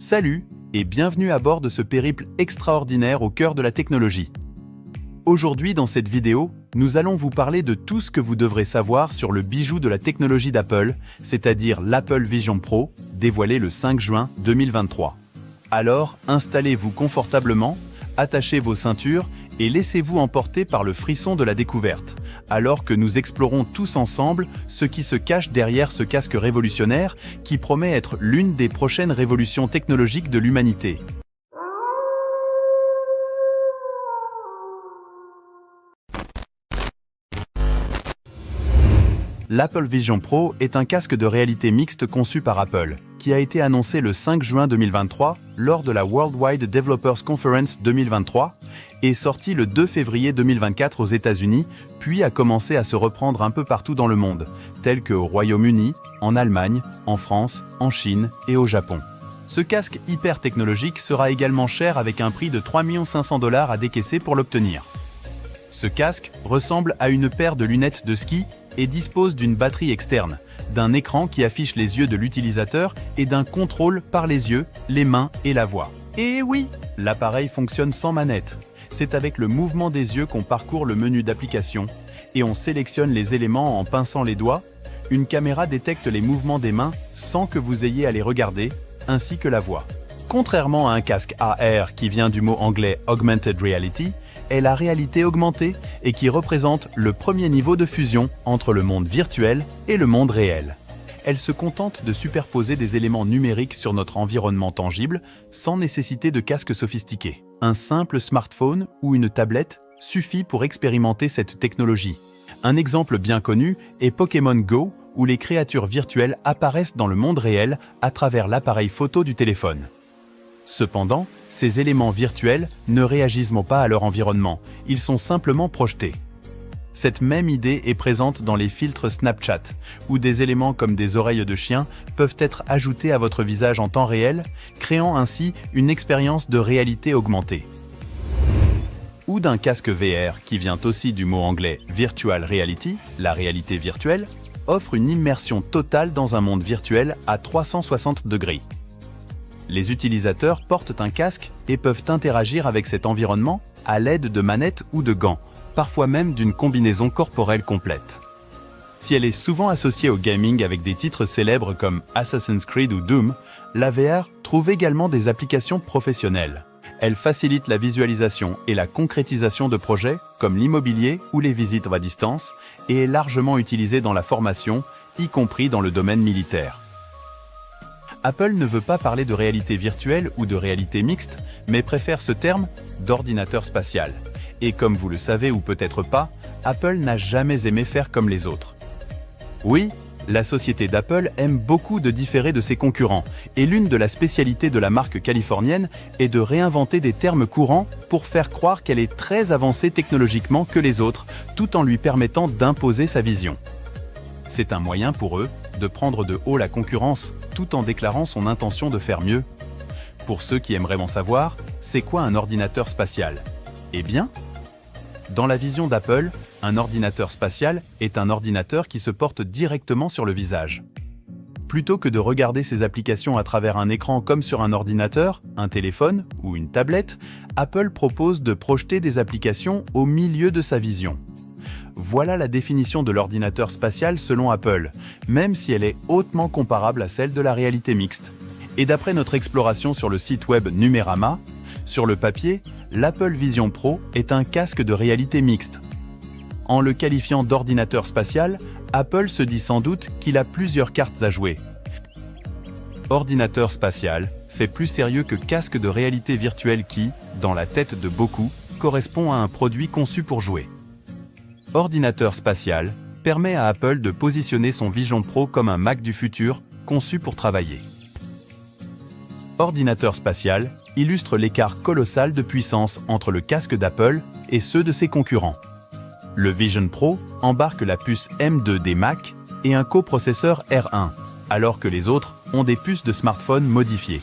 Salut et bienvenue à bord de ce périple extraordinaire au cœur de la technologie. Aujourd'hui, dans cette vidéo, nous allons vous parler de tout ce que vous devrez savoir sur le bijou de la technologie d'Apple, c'est-à-dire l'Apple Vision Pro, dévoilé le 5 juin 2023. Alors, installez-vous confortablement, attachez vos ceintures et laissez-vous emporter par le frisson de la découverte, alors que nous explorons tous ensemble ce qui se cache derrière ce casque révolutionnaire qui promet être l'une des prochaines révolutions technologiques de l'humanité. L'Apple Vision Pro est un casque de réalité mixte conçu par Apple, qui a été annoncé le 5 juin 2023 lors de la Worldwide Developers Conference 2023 et sorti le 2 février 2024 aux États-Unis, puis a commencé à se reprendre un peu partout dans le monde, tel qu'au Royaume-Uni, en Allemagne, en France, en Chine et au Japon. Ce casque hyper technologique sera également cher avec un prix de 3 500 $ à décaisser pour l'obtenir. Ce casque ressemble à une paire de lunettes de ski et dispose d'une batterie externe, d'un écran qui affiche les yeux de l'utilisateur et d'un contrôle par les yeux, les mains et la voix. Et oui, l'appareil fonctionne sans manette. C'est avec le mouvement des yeux qu'on parcourt le menu d'application et on sélectionne les éléments en pinçant les doigts. Une caméra détecte les mouvements des mains sans que vous ayez à les regarder, ainsi que la voix. Contrairement à un casque AR qui vient du mot anglais Augmented Reality, est la réalité augmentée et qui représente le premier niveau de fusion entre le monde virtuel et le monde réel. Elle se contente de superposer des éléments numériques sur notre environnement tangible sans nécessité de casque sophistiqué. Un simple smartphone ou une tablette suffit pour expérimenter cette technologie. Un exemple bien connu est Pokémon Go, où les créatures virtuelles apparaissent dans le monde réel à travers l'appareil photo du téléphone. Cependant, ces éléments virtuels ne réagissent pas à leur environnement, ils sont simplement projetés. Cette même idée est présente dans les filtres Snapchat, où des éléments comme des oreilles de chien peuvent être ajoutés à votre visage en temps réel, créant ainsi une expérience de réalité augmentée. Ou d'un casque VR qui vient aussi du mot anglais Virtual Reality, la réalité virtuelle, offre une immersion totale dans un monde virtuel à 360 degrés. Les utilisateurs portent un casque et peuvent interagir avec cet environnement à l'aide de manettes ou de gants, parfois même d'une combinaison corporelle complète. Si elle est souvent associée au gaming avec des titres célèbres comme Assassin's Creed ou Doom, la VR trouve également des applications professionnelles. Elle facilite la visualisation et la concrétisation de projets comme l'immobilier ou les visites à distance et est largement utilisée dans la formation, y compris dans le domaine militaire. Apple ne veut pas parler de réalité virtuelle ou de réalité mixte, mais préfère ce terme d'ordinateur spatial. Et comme vous le savez ou peut-être pas, Apple n'a jamais aimé faire comme les autres. Oui, la société d'Apple aime beaucoup de différer de ses concurrents, et l'une de la spécialités de la marque californienne est de réinventer des termes courants pour faire croire qu'elle est très avancée technologiquement que les autres, tout en lui permettant d'imposer sa vision. C'est un moyen pour eux de prendre de haut la concurrence, tout en déclarant son intention de faire mieux. Pour ceux qui aimeraient en savoir, c'est quoi un ordinateur spatial? Eh bien, dans la vision d'Apple, un ordinateur spatial est un ordinateur qui se porte directement sur le visage. Plutôt que de regarder ses applications à travers un écran comme sur un ordinateur, un téléphone ou une tablette, Apple propose de projeter des applications au milieu de sa vision. Voilà la définition de l'ordinateur spatial selon Apple, même si elle est hautement comparable à celle de la réalité mixte. Et d'après notre exploration sur le site web Numérama, sur le papier, l'Apple Vision Pro est un casque de réalité mixte. En le qualifiant d'ordinateur spatial, Apple se dit sans doute qu'il a plusieurs cartes à jouer. Ordinateur spatial fait plus sérieux que casque de réalité virtuelle qui, dans la tête de beaucoup, correspond à un produit conçu pour jouer. Ordinateur spatial permet à Apple de positionner son Vision Pro comme un Mac du futur, conçu pour travailler. Ordinateur spatial illustre l'écart colossal de puissance entre le casque d'Apple et ceux de ses concurrents. Le Vision Pro embarque la puce M2 des Mac et un coprocesseur R1, alors que les autres ont des puces de smartphone modifiées.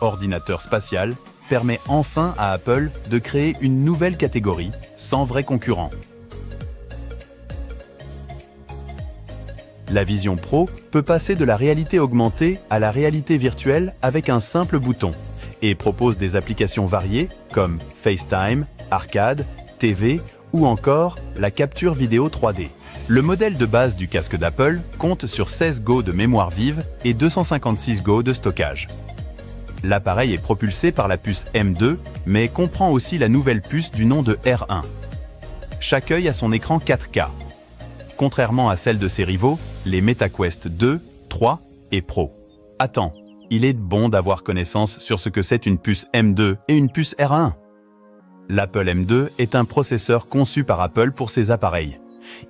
Ordinateur spatial permet enfin à Apple de créer une nouvelle catégorie, sans vrai concurrent. La Vision Pro peut passer de la réalité augmentée à la réalité virtuelle avec un simple bouton et propose des applications variées comme FaceTime, Arcade, TV ou encore la capture vidéo 3D. Le modèle de base du casque d'Apple compte sur 16 Go de mémoire vive et 256 Go de stockage. L'appareil est propulsé par la puce M2, mais comprend aussi la nouvelle puce du nom de R1. Chaque œil a son écran 4K. Contrairement à celle de ses rivaux, les MetaQuest 2, 3 et Pro. Attends, il est bon d'avoir connaissance sur ce que c'est une puce M2 et une puce R1. L'Apple M2 est un processeur conçu par Apple pour ses appareils.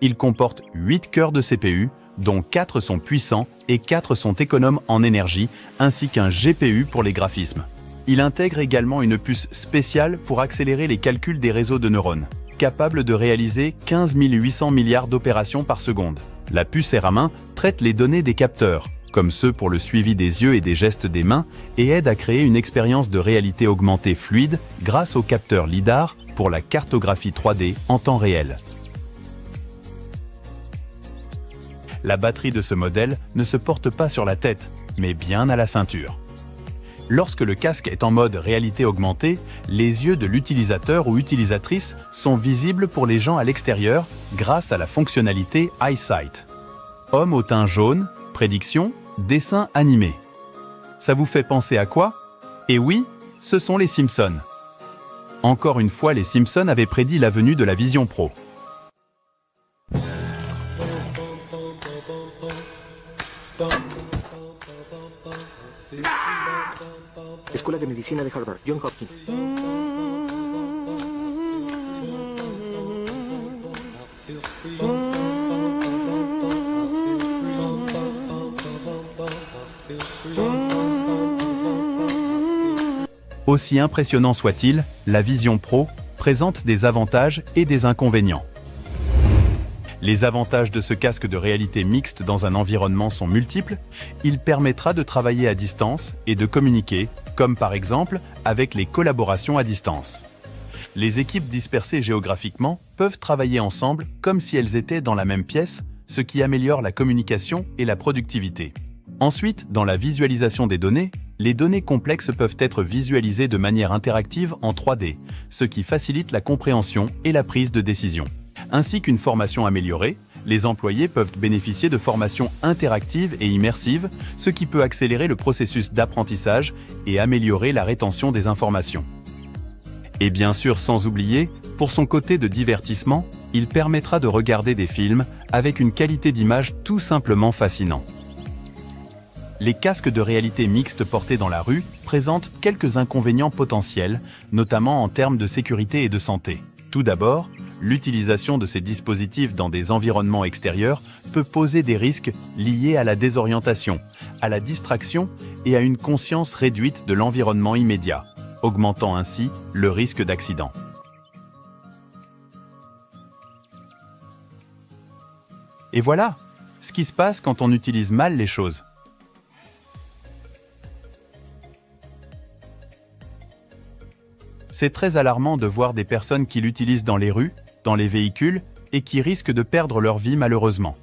Il comporte 8 cœurs de CPU, dont 4 sont puissants et 4 sont économes en énergie, ainsi qu'un GPU pour les graphismes. Il intègre également une puce spéciale pour accélérer les calculs des réseaux de neurones, capable de réaliser 15 800 milliards d'opérations par seconde. La puce R1 traite les données des capteurs, comme ceux pour le suivi des yeux et des gestes des mains, et aide à créer une expérience de réalité augmentée fluide grâce au capteur LiDAR pour la cartographie 3D en temps réel. La batterie de ce modèle ne se porte pas sur la tête, mais bien à la ceinture. Lorsque le casque est en mode réalité augmentée, les yeux de l'utilisateur ou utilisatrice sont visibles pour les gens à l'extérieur grâce à la fonctionnalité EyeSight. Homme au teint jaune, prédiction, dessin animé. Ça vous fait penser à quoi? Et oui, ce sont les Simpsons. Encore une fois, les Simpsons avaient prédit la venue de la Vision Pro. Escuela de Medicina de Harvard, John Hopkins. Aussi impressionnant soit-il, la Vision Pro présente des avantages et des inconvénients. Les avantages de ce casque de réalité mixte dans un environnement sont multiples. Il permettra de travailler à distance et de communiquer, comme par exemple avec les collaborations à distance. Les équipes dispersées géographiquement peuvent travailler ensemble comme si elles étaient dans la même pièce, ce qui améliore la communication et la productivité. Ensuite, dans la visualisation des données, les données complexes peuvent être visualisées de manière interactive en 3D, ce qui facilite la compréhension et la prise de décision. Ainsi qu'une formation améliorée, les employés peuvent bénéficier de formations interactives et immersives, ce qui peut accélérer le processus d'apprentissage et améliorer la rétention des informations. Et bien sûr, sans oublier, pour son côté de divertissement, il permettra de regarder des films avec une qualité d'image tout simplement fascinante. Les casques de réalité mixte portés dans la rue présentent quelques inconvénients potentiels, notamment en termes de sécurité et de santé. Tout d'abord, l'utilisation de ces dispositifs dans des environnements extérieurs peut poser des risques liés à la désorientation, à la distraction et à une conscience réduite de l'environnement immédiat, augmentant ainsi le risque d'accident. Et voilà ce qui se passe quand on utilise mal les choses. C'est très alarmant de voir des personnes qui l'utilisent dans les rues, dans les véhicules, et qui risquent de perdre leur vie malheureusement.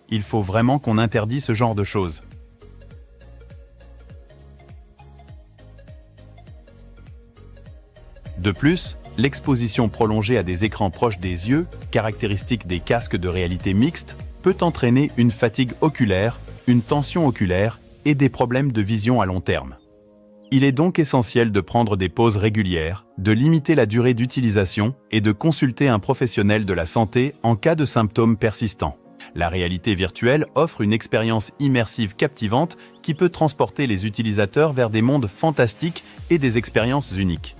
Il faut vraiment qu'on interdise ce genre de choses. De plus, l'exposition prolongée à des écrans proches des yeux, caractéristique des casques de réalité mixte, peut entraîner une fatigue oculaire, une tension oculaire et des problèmes de vision à long terme. Il est donc essentiel de prendre des pauses régulières, de limiter la durée d'utilisation et de consulter un professionnel de la santé en cas de symptômes persistants. La réalité virtuelle offre une expérience immersive captivante qui peut transporter les utilisateurs vers des mondes fantastiques et des expériences uniques.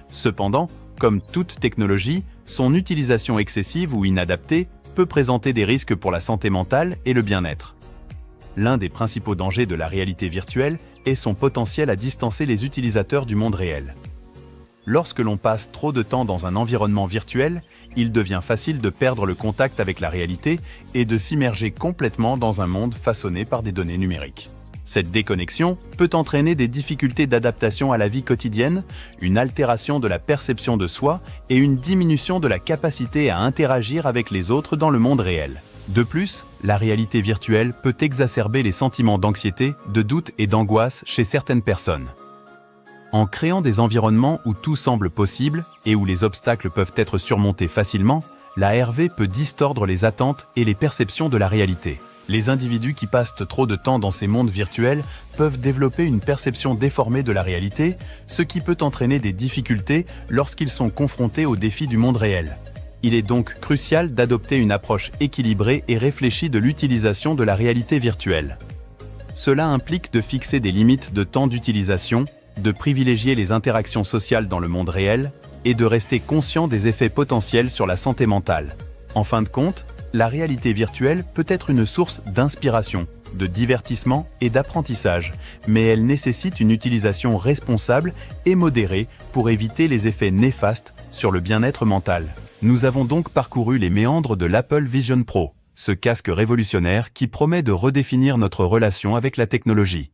Cependant, comme toute technologie, son utilisation excessive ou inadaptée peut présenter des risques pour la santé mentale et le bien-être. L'un des principaux dangers de la réalité virtuelle est son potentiel à distancer les utilisateurs du monde réel. Lorsque l'on passe trop de temps dans un environnement virtuel, il devient facile de perdre le contact avec la réalité et de s'immerger complètement dans un monde façonné par des données numériques. Cette déconnexion peut entraîner des difficultés d'adaptation à la vie quotidienne, une altération de la perception de soi et une diminution de la capacité à interagir avec les autres dans le monde réel. De plus, la réalité virtuelle peut exacerber les sentiments d'anxiété, de doute et d'angoisse chez certaines personnes. En créant des environnements où tout semble possible et où les obstacles peuvent être surmontés facilement, la RV peut distordre les attentes et les perceptions de la réalité. Les individus qui passent trop de temps dans ces mondes virtuels peuvent développer une perception déformée de la réalité, ce qui peut entraîner des difficultés lorsqu'ils sont confrontés aux défis du monde réel. Il est donc crucial d'adopter une approche équilibrée et réfléchie de l'utilisation de la réalité virtuelle. Cela implique de fixer des limites de temps d'utilisation, de privilégier les interactions sociales dans le monde réel et de rester conscient des effets potentiels sur la santé mentale. En fin de compte, la réalité virtuelle peut être une source d'inspiration, de divertissement et d'apprentissage, mais elle nécessite une utilisation responsable et modérée pour éviter les effets néfastes sur le bien-être mental. Nous avons donc parcouru les méandres de l'Apple Vision Pro, ce casque révolutionnaire qui promet de redéfinir notre relation avec la technologie.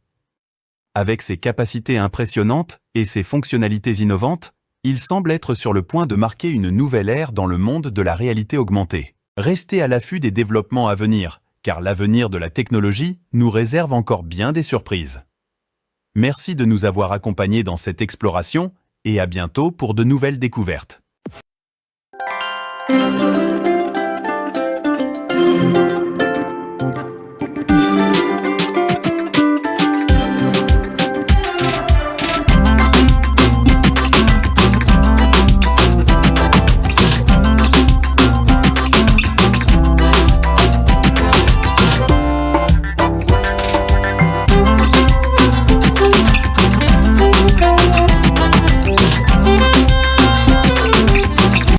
Avec ses capacités impressionnantes et ses fonctionnalités innovantes, il semble être sur le point de marquer une nouvelle ère dans le monde de la réalité augmentée. Restez à l'affût des développements à venir, car l'avenir de la technologie nous réserve encore bien des surprises. Merci de nous avoir accompagnés dans cette exploration et à bientôt pour de nouvelles découvertes.